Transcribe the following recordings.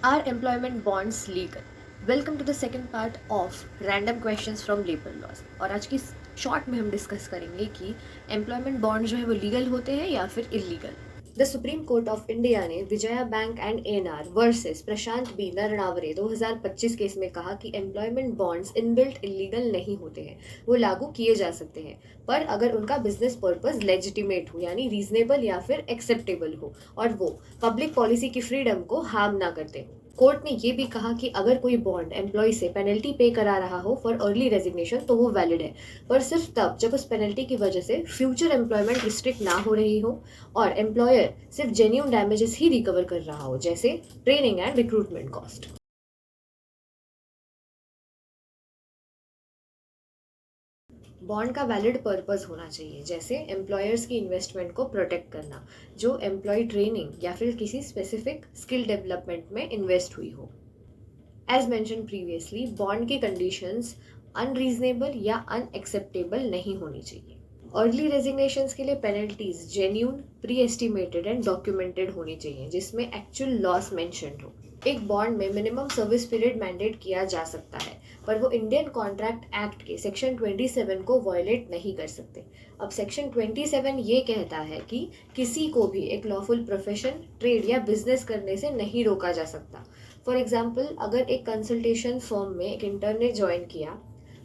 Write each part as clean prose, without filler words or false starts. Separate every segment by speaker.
Speaker 1: Are employment bonds legal? Welcome to the second part of random questions from labour laws. और आज की short में हम discuss करेंगे कि एम्प्लॉयमेंट बॉन्ड जो है वो लीगल होते हैं या फिर illegal. The Supreme Court of India ने Vijaya bank and ANR versus Prashant B Narnaware 2025 case में कहा कि एम्प्लॉयमेंट बॉन्ड्स इनबिल्ट इलीगल नहीं होते हैं, वो लागू किए जा सकते हैं पर अगर उनका बिजनेस पर्पस लेजिटिमेट हो यानी रीजनेबल या फिर एक्सेप्टेबल हो और वो पब्लिक पॉलिसी की फ्रीडम को हार्म ना करते हो। कोर्ट ने ये भी कहा कि अगर कोई बॉन्ड एम्प्लॉय से पेनल्टी पे करा रहा हो फॉर अर्ली रेजिग्नेशन तो वो वैलिड है, पर सिर्फ तब जब उस पेनल्टी की वजह से फ्यूचर एम्प्लॉयमेंट रिस्ट्रिक्ट ना हो रही हो और एम्प्लॉयर सिर्फ जेन्यून डैमेजेस ही रिकवर कर रहा हो, जैसे training and recruitment cost. Bond का वैलिड पर्पस होना चाहिए, जैसे एम्प्लॉयर्स की इन्वेस्टमेंट को प्रोटेक्ट करना जो एम्प्लॉय ट्रेनिंग या फिर किसी स्पेसिफिक स्किल डेवलपमेंट में इन्वेस्ट हुई हो। एज मैंशन प्रीवियसली, बॉन्ड की कंडीशंस अनरीजनेबल या अनएक्सेप्टेबल नहीं होनी चाहिए। अर्ली रेजिग्नेशंस के लिए penalties genuine, pre estimated and documented होनी चाहिए जिसमें एक्चुअल लॉस मेंशन्ड हो। एक बॉन्ड में मिनिमम सर्विस पीरियड मैंडेट किया जा सकता है पर वो इंडियन कॉन्ट्रैक्ट एक्ट के सेक्शन 27 को वायलेट नहीं कर सकते। अब सेक्शन 27 ये कहता है कि किसी को भी एक लॉफुल प्रोफेशन, ट्रेड या बिजनेस करने से नहीं रोका जा सकता। फॉर एग्जाम्पल, अगर एक कंसल्टेशन फर्म में एक इंटर्न ने ज्वाइन किया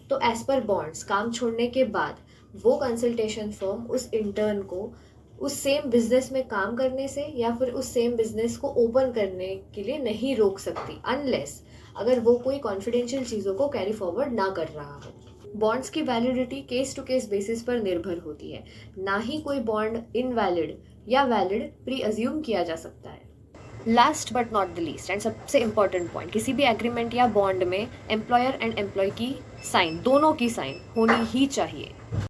Speaker 1: तो एज पर बॉन्ड्स काम छोड़ने के बाद वो कंसल्टेशन फर्म उस इंटर्न को उस सेम बिजनेस में काम करने से या फिर उस सेम बिजनेस को ओपन करने के लिए नहीं रोक सकती अनलेस अगर वो कोई कॉन्फिडेंशियल चीज़ों को कैरी फॉरवर्ड ना कर रहा हो। बॉन्ड्स की validity case to case basis पर निर्भर होती है, ना ही कोई बॉन्ड इनवैलिड या वैलिड प्री अज्यूम किया जा सकता है। Last but not the least and सबसे इंपॉर्टेंट पॉइंट, किसी भी एग्रीमेंट या बॉन्ड में एम्प्लॉयर एंड एम्प्लॉय की साइन, दोनों की साइन होनी ही चाहिए।